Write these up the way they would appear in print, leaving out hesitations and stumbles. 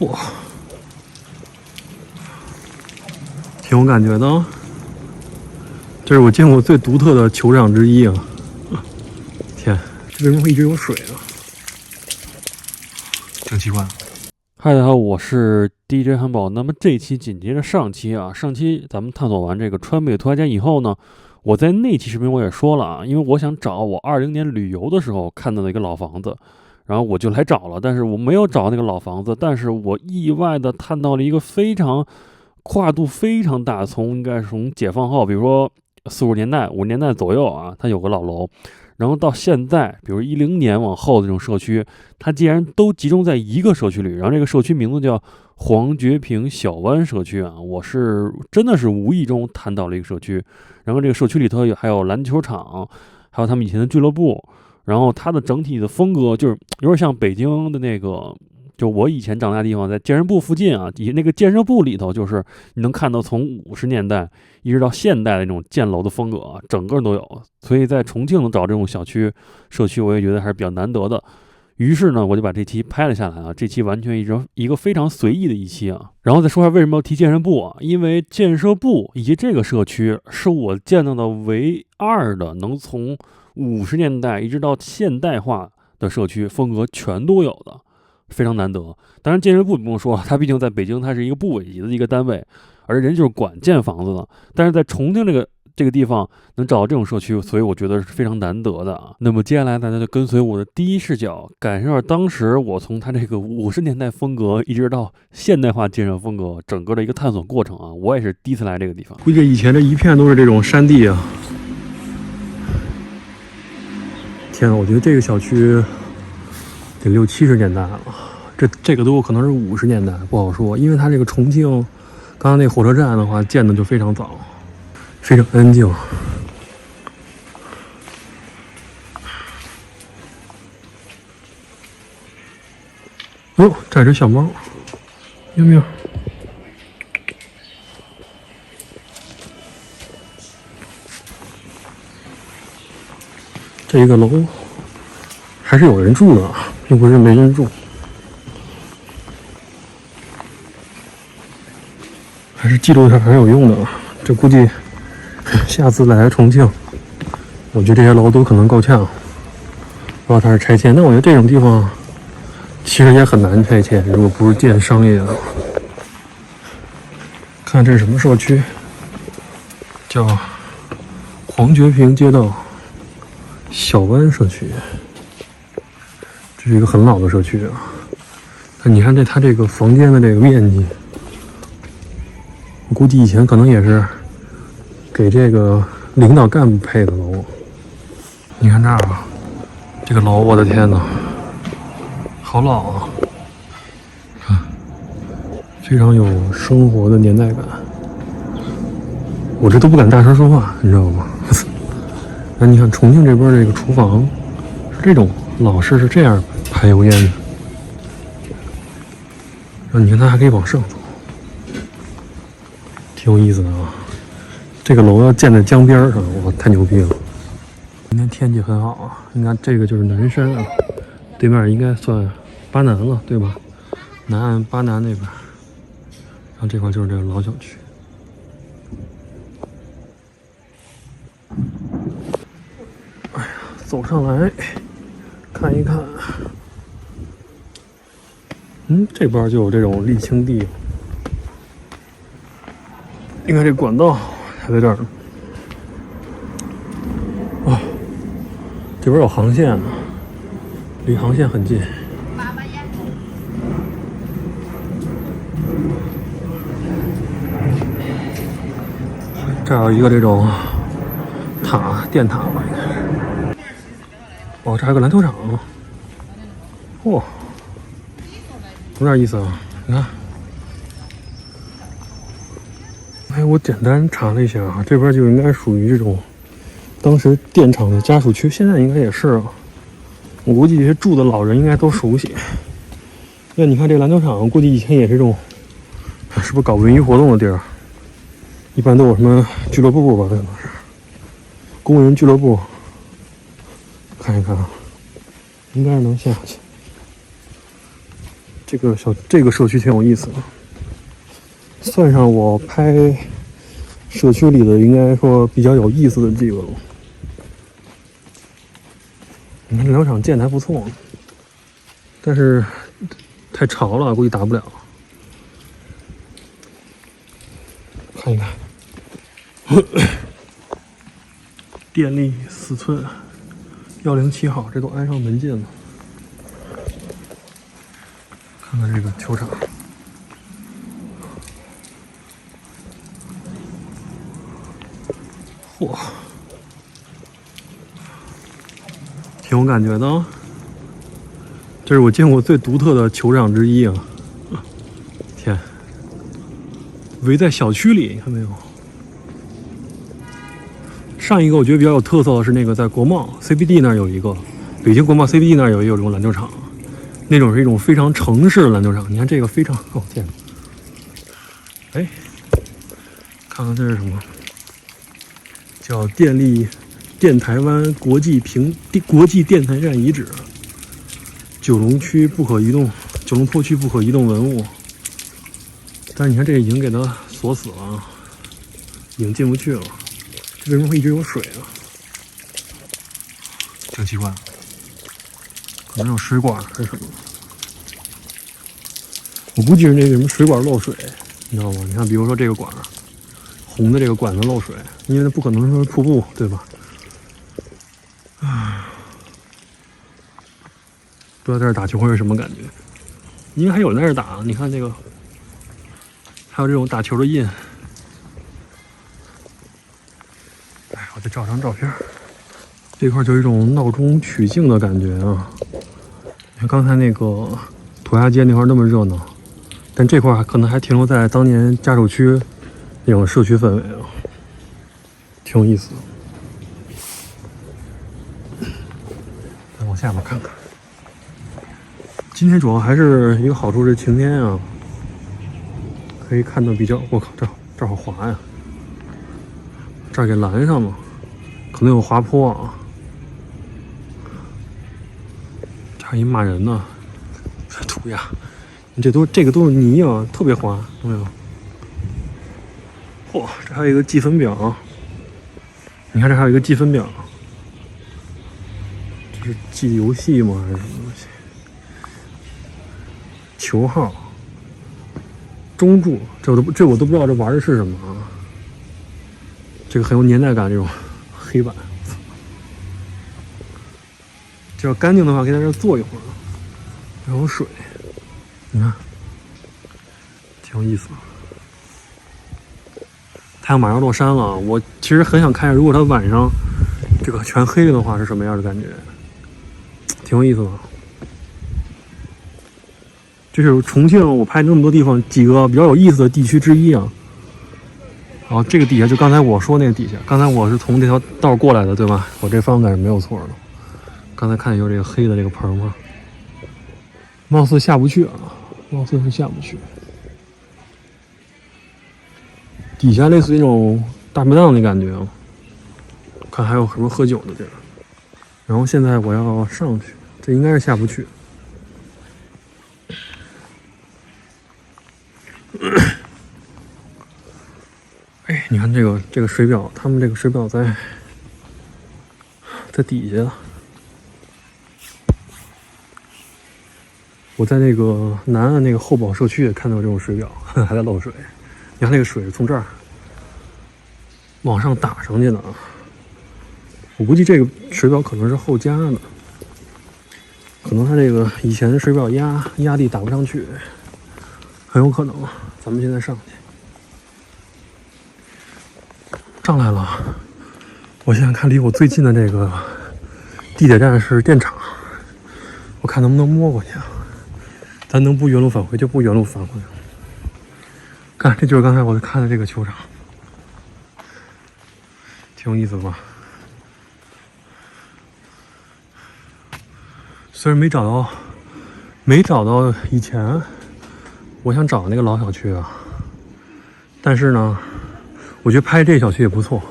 嚯，挺有感觉的啊！这是我见过最独特的球场之一啊！天，这为什么会一直有水啊？挺奇怪。嗨，大家好，我是 DJ 汉堡。那么这期紧接着上期咱们探索完这个川北涂鸦街以后呢，我在那期视频我也说了啊，因为我想找我20年旅游的时候看到的一个老房子，然后我就来找了，但是我没有找那个老房子，但是我意外的看到了一个非常跨度非常大，应该是从解放后，比如说40年代、50年代左右啊，它有个老楼。然后到现在，比如10年往后的这种社区，它竟然都集中在一个社区里。然后这个社区名字叫黄觉坪小湾社区啊，我是真的是无意中谈到了一个社区。然后这个社区里头还有篮球场，还有他们以前的俱乐部。然后它的整体的风格就是有点像北京的那个。就我以前长大的地方，在健身部附近啊，那个健身部里头，就是你能看到从50年代一直到现代的那种建楼的风格啊，整个都有。所以在重庆能找这种社区，我也觉得还是比较难得的。于是呢，我就把这期拍了下来啊。这期完全一个非常随意的一期啊。然后再说下为什么要提健身部啊？因为建设部以及这个社区是我见到的唯二的能从50年代一直到现代化的社区风格全都有的。非常难得，当然建设部不用说了，它毕竟在北京，它是一个部委级的一个单位，而人就是管建房子的。但是在重庆这个地方能找到这种社区，所以我觉得是非常难得的啊。那么接下来大家就跟随我的第一视角，感受一下当时我从它这个50年代风格一直到现代化建设风格整个的一个探索过程啊。我也是第一次来这个地方，估计以前这一片都是这种山地啊。天啊，我觉得这个小区得60、70年代了，这个都有可能是50年代，不好说，因为它这个重庆，刚刚那火车站的话建的就非常早，非常安静。哦，这只小猫，喵喵。这个楼还是有人住的，并不是没人住，还是记录一下很有用的。这估计下次来重庆，我觉得这些楼都可能够呛。不知道它是拆迁，但我觉得这种地方其实也很难拆迁，如果不是建商业的。看这是什么社区？叫黄觉坪街道小湾社区。这是一个很老的社区啊，但你看它这个房间的这个面积，我估计以前可能也是给这个领导干部配的楼。你看这儿啊，这个楼，我的天哪，好老啊！看，非常有生活的年代感。我这都不敢大声说话，你知道吗？那你看重庆这边这个厨房是这种老式，是这样排油烟的。然后你看它还可以往上走，挺有意思的啊。这个楼要建在江边上，哇，太牛逼了！今天天气很好啊，你看这个就是南山啊，对面应该算巴南了，对吧？南岸巴南那边，然后这块就是这个老小区。哎呀，走上来看一看。这边就有这种沥青地，你看这管道还在这儿呢。哦，这边有航线呢，离航线很近。这儿有一个这种塔，电塔吧，应该是。哦，这还有个篮球场。哇，有点意思啊！你看，哎，我简单查了一下啊，这边就应该属于这种当时电厂的家属区，现在应该也是啊。我估计这些住的老人应该都熟悉。那你看这篮球场，估计以前也是这种，是不是搞文艺活动的地儿？一般都有什么俱乐部吧，可能是工人俱乐部。看一看啊，应该是能下去。这个社区挺有意思的，算上我拍社区里的，应该说比较有意思的几个了。你看这疗场建的还不错，但是太潮了，估计打不了。看一看，电力4寸，107号，这都安上门禁了。看看这个球场，嚯，挺有感觉的啊。这是我见过最独特的球场之一啊！天，围在小区里，你看没有？上一个我觉得比较有特色的是那个在国贸 CBD 那儿有一个，北京国贸 CBD 那儿有这种篮球场，那种是一种非常城市的篮球场。你看这个非常，哦天，哎，看看这是什么？叫电台湾国际电台站遗址。九龙坡区不可移动文物，但是你看这个已经给它锁死了，已经进不去了。这为什么会一直有水啊？挺奇怪，可能有水管还是什么。我估计是那个什么水管漏水，你知道吗？你看，比如说这个管，红的这个管子漏水，因为它不可能说瀑布，对吧？不知道在这打球会是什么感觉，应该还有人在这打。你看这个，还有这种打球的印。哎，我再照张照片。这块就有一种闹中取静的感觉啊！你看刚才那个涂鸦街那块那么热闹，但这块可能还停留在当年家属区那种社区氛围啊，挺有意思的。再往下面看看。今天主要还是一个好处是晴天啊，可以看到比较，我靠，这好滑呀，这儿给拦上了，可能有滑坡啊。这还一骂人呢，涂鸦，你这个都是泥啊，特别滑，有没有？嚯，这还有一个计分表，你看这还有一个计分表，这是记游戏吗？还是什么东西？球号、中柱，这我都不知道这玩的是什么啊！这个很有年代感，这种黑板。这要干净的话，可以在这坐一会儿。还有水，你看，挺有意思的。太阳马上落山了，我其实很想看一下，如果它晚上这个全黑了的话，是什么样的感觉？挺有意思的。这是重庆我拍那么多地方几个比较有意思的地区之一啊。然后这个底下就刚才我说那个底下，刚才我是从这条道过来的，对吧？我这方向感是没有错的。刚才看见有这个黑的这个棚吗？貌似下不去啊，貌似是下不去。底下类似于那种大排档的感觉啊。看还有什么喝酒的地儿。然后现在我要上去，这应该是下不去。哎，你看这个水表，他们这个水表在底下。我在那个南岸那个后堡社区也看到这种水表，还在漏水。你看那个水是从这儿往上打上去的啊。我估计这个水表可能是后加的，可能它这个以前的水表压力打不上去，很有可能。咱们现在上去。上来了，我现在看离我最近的这个地铁站是电厂，我看能不能摸过去啊？咱能不原路返回就不原路返回。看，这就是刚才我看的这个球场，挺有意思的吧？虽然没找到以前我想找那个老小区啊，但是呢。我觉得拍这小区也不错，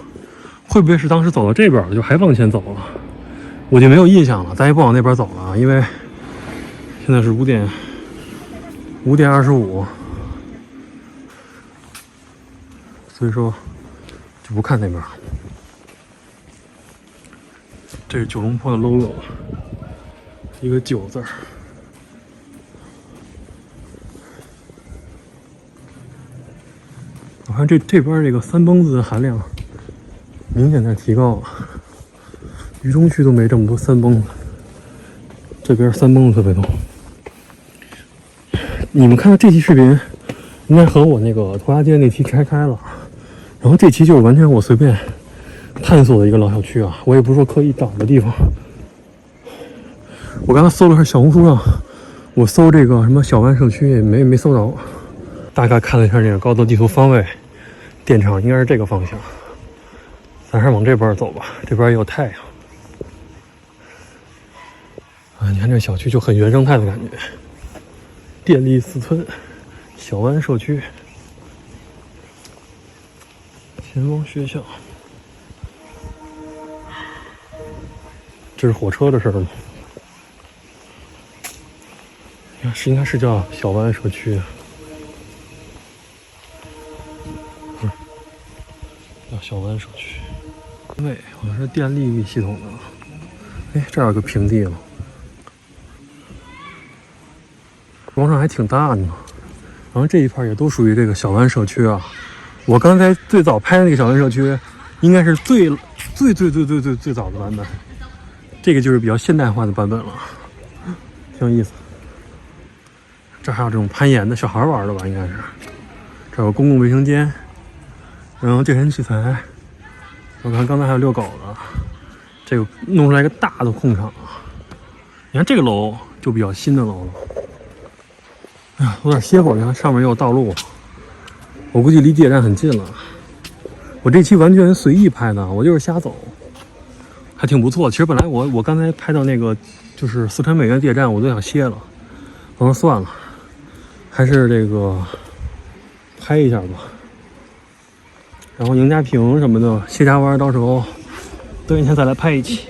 会不会是当时走到这边了就还往前走了？我就没有印象了，咱也不往那边走了，因为现在是5点5:25，所以说就不看那边。这是九龙坡的 logo， 一个9字。我看这边这个三蹦子的含量明显在提高了，渝中区都没这么多三蹦子，这边三蹦子特别多。你们看到这期视频，应该和我那个涂鸦街那期拆开了，然后这期就是完全我随便探索的一个老小区啊，我也不是说刻意找的地方。我刚才搜了下小红书上，我搜这个什么小湾社区也没搜着，大概看了一下这个高德地图方位，电厂应该是这个方向，咱还是往这边走吧，这边也有太阳。啊，你看这个小区就很原生态的感觉，电力4村，小湾社区，前往学校。这是火车的事儿吗？应该是叫小湾社区啊。叫小湾社区。对，好像是电力系统的。哎，这儿有个平地了，广场还挺大的呢。然后这一块也都属于这个小湾社区啊。我刚才最早拍的那个小湾社区，应该是最早的版本。这个就是比较现代化的版本了，挺有意思。这还有这种攀岩的，小孩玩的吧，应该是。这有公共卫生间，然后健身器材。我看刚才还有遛狗的，这个弄出来一个大的空场。你看这个楼就比较新的楼了。哎呀，有点歇会儿，你看上面也有道路，我估计离地铁站很近了。我这期完全随意拍的，我就是瞎走。还挺不错。其实本来我刚才拍到那个就是四川美院地铁站，我都想歇了，我说算了，还是这个拍一下吧。然后赢家坪什么的，谢家湾到时候等一下再来拍一期。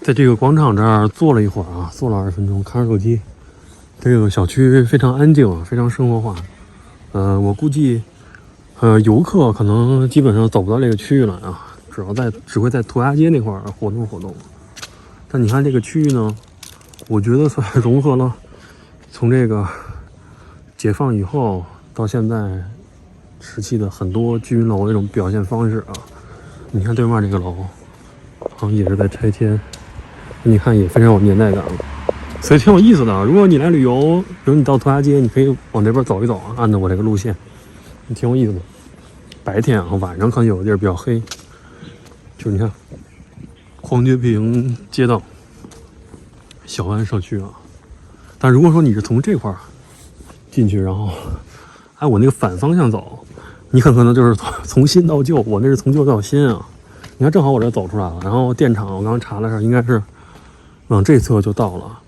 在这个广场这儿坐了一会儿啊，坐了20分钟，看着手机。这个小区非常安静，非常生活化。我估计游客可能基本上走不到这个区域了啊。只会在涂鸦街那块儿活动。但你看这个区域呢，我觉得算融合了从这个解放以后到现在时期的很多居民楼那种表现方式啊。你看对面这个楼好像也是在拆迁，你看也非常有年代感了，所以挺有意思的啊。如果你来旅游，比如你到涂鸦街，你可以往这边走一走啊，按照我这个路线，挺有意思的。白天啊，晚上可能有的地儿比较黑。就是你看，黄觉坪街道，小湾社区啊。但如果说你是从这块儿进去，然后按我那个反方向走，你很可能就是从新到旧，我那是从旧到新啊。你看，正好我这走出来了，然后电厂我刚刚查了一下，应该是往这侧就到了。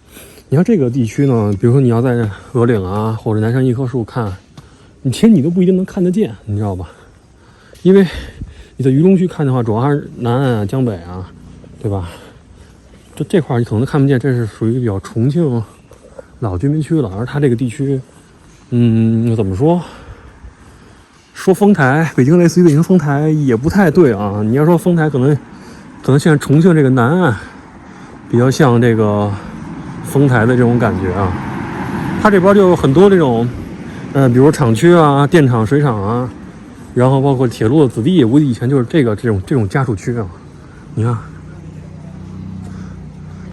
你看这个地区呢，比如说你要在鹅岭啊，或者南山一棵树看，其实你都不一定能看得见，你知道吧？因为你在渝中区看的话，主要还是南岸啊、江北啊，对吧？这块你可能看不见，这是属于比较重庆老居民区了。而它这个地区，怎么说？说丰台，北京类似于北京丰台也不太对啊。你要说丰台，可能现在重庆这个南岸比较像这个丰台的这种感觉啊。它这边就有很多这种，比如厂区啊、电厂、水厂啊。然后包括铁路的子弟，估计以前就是这种家属区啊。你看，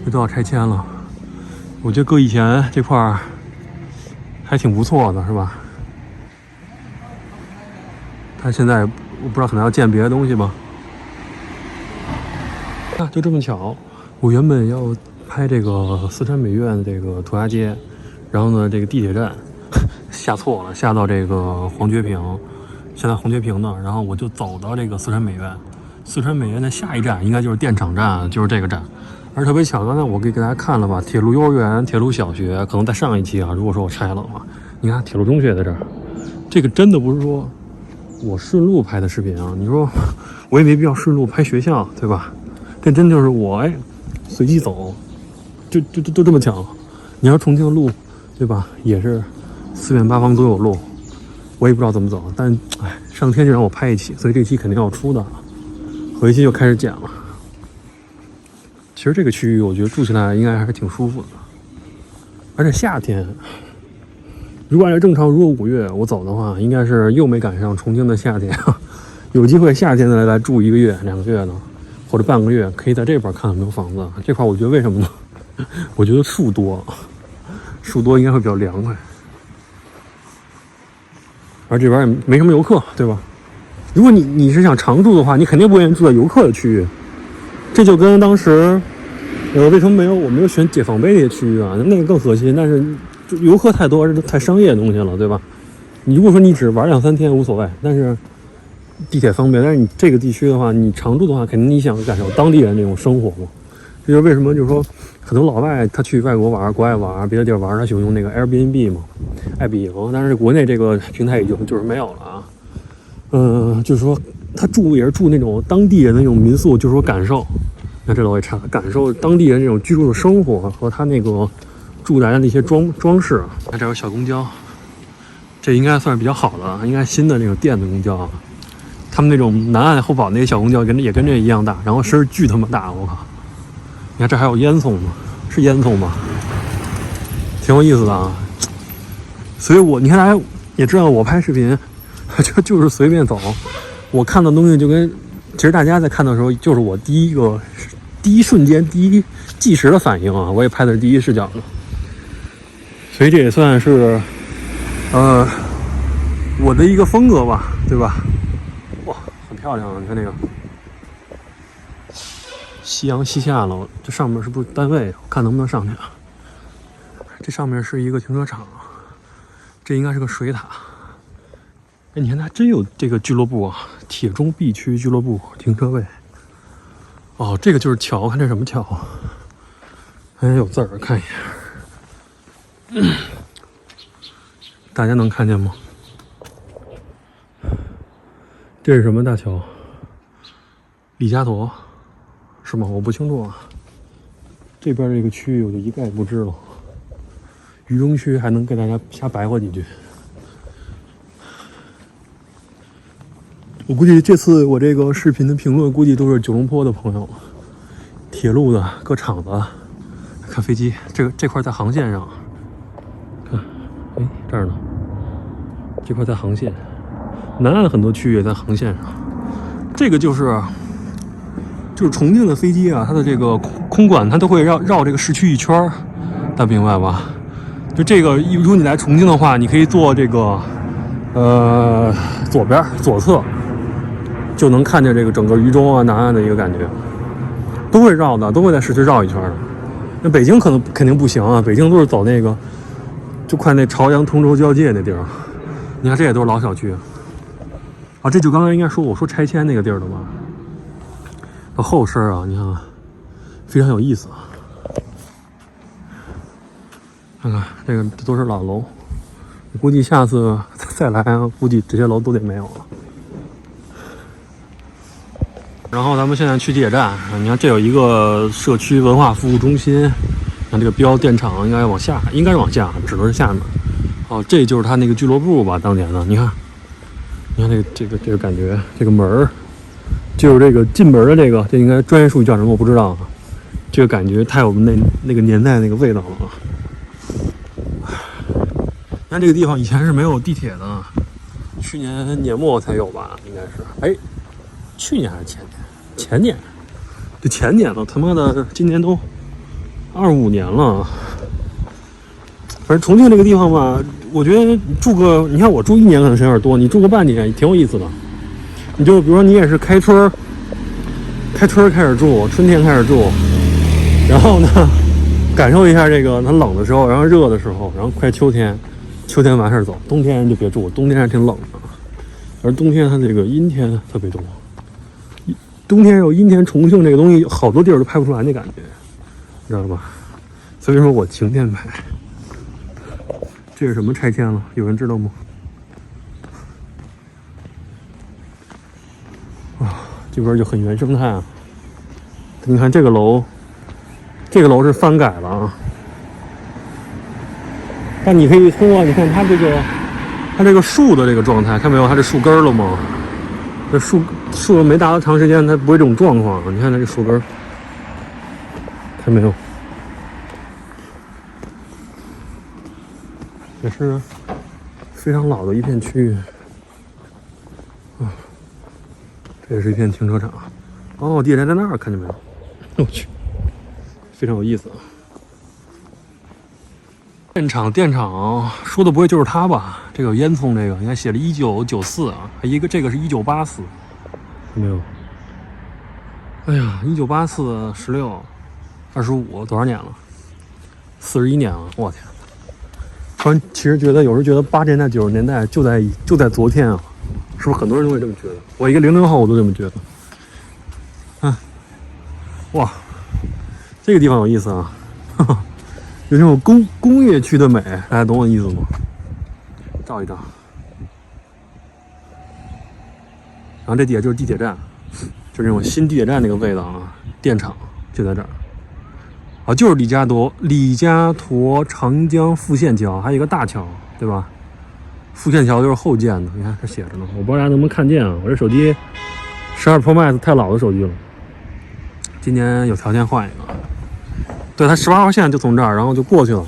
这都要拆迁了。我觉得搁以前这块儿还挺不错的，是吧？但现在我不知道可能要建别的东西吧。啊，就这么巧，我原本要拍这个四川美院的这个涂鸦街，然后呢，这个地铁站下错了，下到这个黄觉坪。现在黄觉坪呢，然后我就走到这个四川美院，四川美院的下一站应该就是电厂站，就是这个站。而特别巧，刚才我给大家看了吧，铁路幼儿园、铁路小学，可能在上一期啊，如果说我拆了的话，你看铁路中学在这儿，这个真的不是说我顺路拍的视频啊。你说我也没必要顺路拍学校，对吧？这真就是我随机走，就这么巧。你要重庆路对吧？也是四面八方都有路，我也不知道怎么走，但上天就让我拍一期，所以这期肯定要出的，回去就开始剪了。其实这个区域我觉得住起来应该还是挺舒服的，而且夏天，如果按照正常，如果5月我走的话，应该是又没赶上重庆的夏天，有机会夏天的来住1个月、2个月呢，或者半个月，可以在这边看有没有房子。这块我觉得为什么呢？我觉得树多应该会比较凉快，而这边也没什么游客，对吧？如果你是想常住的话，你肯定不愿意住在游客的区域。这就跟当时，为什么我没有选解放碑那些区域啊？那个更核心，但是游客太多，太商业的东西了，对吧？你如果说你只玩2、3天无所谓，但是地铁方便。但是你这个地区的话，你常住的话，肯定你想感受当地人那种生活嘛。这就是为什么就是说很多老外他去外国玩、国外玩、别的地儿玩，他喜欢用那个 Airbnb 嘛，爱彼迎。但是国内这个平台已经就是没有了啊。就是说他住也是住那种当地人的那种民宿，就是说感受。那这楼也差，感受当地人这种居住的生活和他那个住来的那些装饰。那这有小公交，这应该算是比较好的，应该新的那种电子公交啊。他们那种南岸后堡那些小公交也跟这一样大，然后声巨他妈大，我靠！你看这还有烟囱呢，是烟囱吗？挺有意思的啊。所以你看大家也知道，我拍视频就是随便走，我看到东西就跟其实大家在看的时候，就是我第一瞬间、第一即时的反应啊，我也拍的是第一视角的，所以这也算是我的一个风格吧，对吧？哇，很漂亮啊！你看那个夕阳西下了，这上面是不是单位？我看能不能上去啊？这上面是一个停车场，这应该是个水塔。哎，你看它真有这个俱乐部啊，铁中 B 区俱乐部停车位。哦，这个就是桥，看这什么桥？还有字儿，看一眼。大家能看见吗？这是什么大桥？李家沱是吗？我不清楚啊。这边这个区域我就一概不知了。渝中区还能给大家瞎白话几句。我估计这次我这个视频的评论，估计都是九龙坡的朋友，铁路的各厂子，看飞机，这块在航线上，看，哎，这儿呢，这块在航线，南岸很多区域也在航线上，这个就是重庆的飞机啊，它的这个空管它都会绕这个市区一圈，大家明白吧？就这个，如果你来重庆的话，你可以坐这个左侧。就能看见这个整个渝中啊南岸的一个感觉，都会绕的，都会在市区绕一圈的。那北京肯定不行啊，北京都是走那个就快那朝阳通州交界那地儿。你看这也都是老小区啊，这就刚才应该我说拆迁那个地儿的吧？后身啊，你看非常有意思啊。看看这都是老楼，估计下次再来啊，估计这些楼都得没有了。然后咱们现在去地铁站，你看这有一个社区文化服务中心，看这个标电厂应该是往下，指的是下面。哦，这就是他那个俱乐部吧，当年的。你看这个感觉，这个门儿，就是这个进门的这应该专业术语叫什么我不知道啊。这个感觉太有那个年代那个味道了。你看这个地方以前是没有地铁的，去年年末才有吧，应该是。哎，去年还是前年？前年了，他妈的，今年都25年了。反正重庆这个地方吧，我觉得你看我住1年可能时间有点多，你住个半年也挺有意思的。你就比如说你也是开春开始住，春天开始住，然后呢，感受一下这个它冷的时候，然后热的时候，然后快秋天完事儿走，冬天就别住，冬天还挺冷的，而冬天它这个阴天特别多。冬天有阴天，重庆这个东西好多地儿都拍不出来那感觉，你知道吧？所以说我晴天拍。这是什么拆迁了？有人知道吗？啊，这边就很原生态啊。你看这个楼是翻改了啊。但你可以通过你看它这个树的这个状态，看没有？它这树根了吗？这树没打了长时间，它不会这种状况。你看它这树根，看没有？也是非常老的一片区域啊。这也是一片停车场。哦，地铁站在那儿，看见没有？我去，非常有意思啊。电厂说的不会就是它吧？这个有烟囱，这个你看写了1994啊，还一个这个是1984，看没有？哎呀，1984、16、25，多少年了？41年了，我天！突然其实觉得有时候觉得80年代、90年代就在昨天啊，是不是很多人都会这么觉得？我一个00后我都这么觉得。哇，这个地方有意思啊，哈哈。有那种工业区的美，大家懂我意思吗？照一照。然后这底下就是地铁站，就是那种新地铁站那个味道啊，电厂就在这儿。啊，就是李家沱长江副线桥，还有一个大桥，对吧？副线桥就是后建的，你看这写着呢，我不知道大家能不能看见啊？我这手机12 Pro Max 太老的手机了，今年有条件换一个。对，它18号线就从这儿，然后就过去了。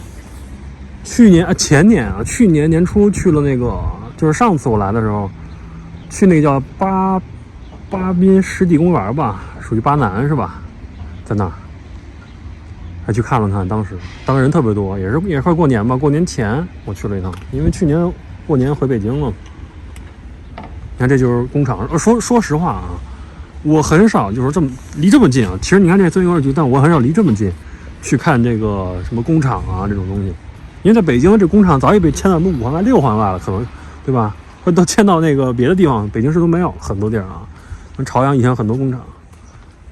去年年初去了那个，就是上次我来的时候，去那个叫巴滨湿地公园吧，属于巴南是吧？在那儿，还去看了看，当时人特别多，也是快过年吧，过年前我去了一趟，因为去年过年回北京了。你看这就是工厂，说实话啊，我很少就是离这么近啊。其实你看这虽然有点近，但我很少离这么近。去看这个什么工厂啊这种东西，因为在北京这工厂早已被迁到5环外、6环外了，可能对吧？或者都迁到那个别的地方，北京市都没有很多地儿啊。跟朝阳以前有很多工厂，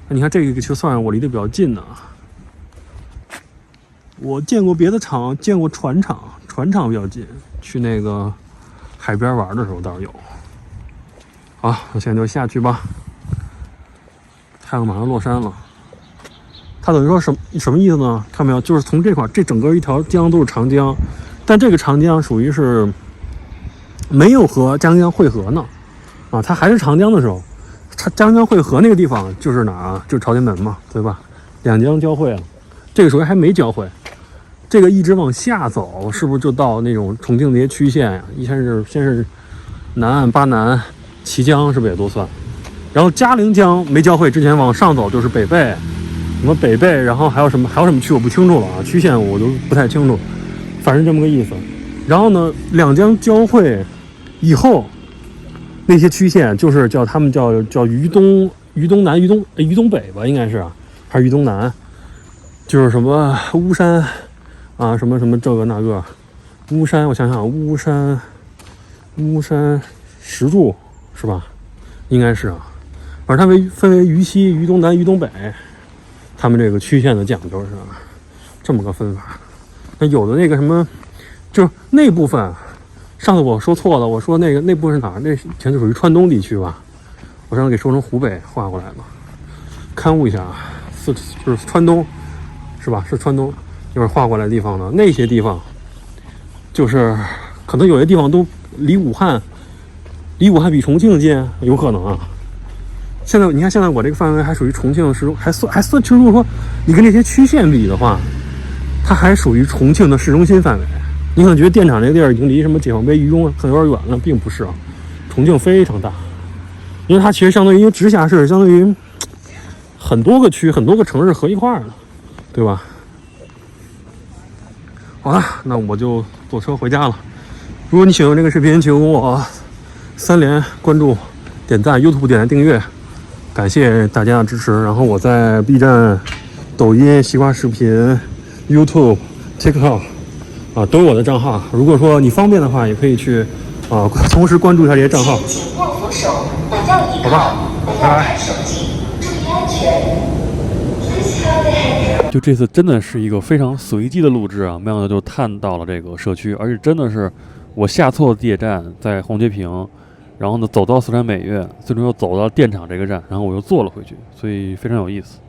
那你看这个就算我离得比较近的。我见过别的厂，见过船厂比较近，去那个海边玩的时候倒是有。好，那现在就下去吧，太阳马上落山了。它等于说什么意思呢？看没有？就是从这块，这整个一条江都是长江，但这个长江属于是没有和江江汇合呢，啊，它还是长江的时候，它江江汇合那个地方就是哪儿啊？就是朝天门嘛，对吧？两江交汇了，这个时候还没交汇，这个一直往下走，是不是就到那种重庆那些区县呀？先是南岸巴南、綦江，是不是也都算？然后嘉陵江没交汇之前往上走就是北碚。什么北碚，然后还有什么区我不清楚了啊，区县我都不太清楚，反正这么个意思。然后呢，两江交汇以后，那些区县就是他们叫渝东南、渝东北吧，应该是啊，还是渝东南，就是什么巫山啊，什么这个那个，巫山，我想想，巫山石柱是吧？应该是啊，反正它分为渝西、渝东南、渝东北。他们这个区县的讲究是这么个分法。那有的那个什么，就是那部分，上次我说错了，我说那部分是哪儿？那全就属于川东地区吧？我上次给说成湖北划过来了。勘误一下，就是川东，是吧？是川东，一会儿划过来的地方呢。那些地方，就是可能有些地方都离武汉比重庆近，有可能啊。现在你看，现在我这个范围还属于重庆市，还算，其实如果说你跟这些区县比的话，它还属于重庆的市中心范围。你可能觉得电厂这个地儿已经离什么解放碑、渝中很有点远了，并不是啊，重庆非常大，因为它其实相当于直辖市，相当于很多个区、很多个城市合一块儿的，对吧？好了，那我就坐车回家了。如果你喜欢这个视频，请我3连关注、点赞、YouTube 点赞订阅。感谢大家的支持，然后我在 B 站、抖音、西瓜视频、YouTube、TikTok 啊都有我的账号。如果说你方便的话，也可以去同时关注一下这些账号。好吧，拜拜。就这次真的是一个非常随机的录制啊，没想到就探到了这个社区，而且真的是我下错地铁站，在红街坪。然后呢，走到四川美院，最终又走到电厂这个站，然后我又坐了回去，所以非常有意思。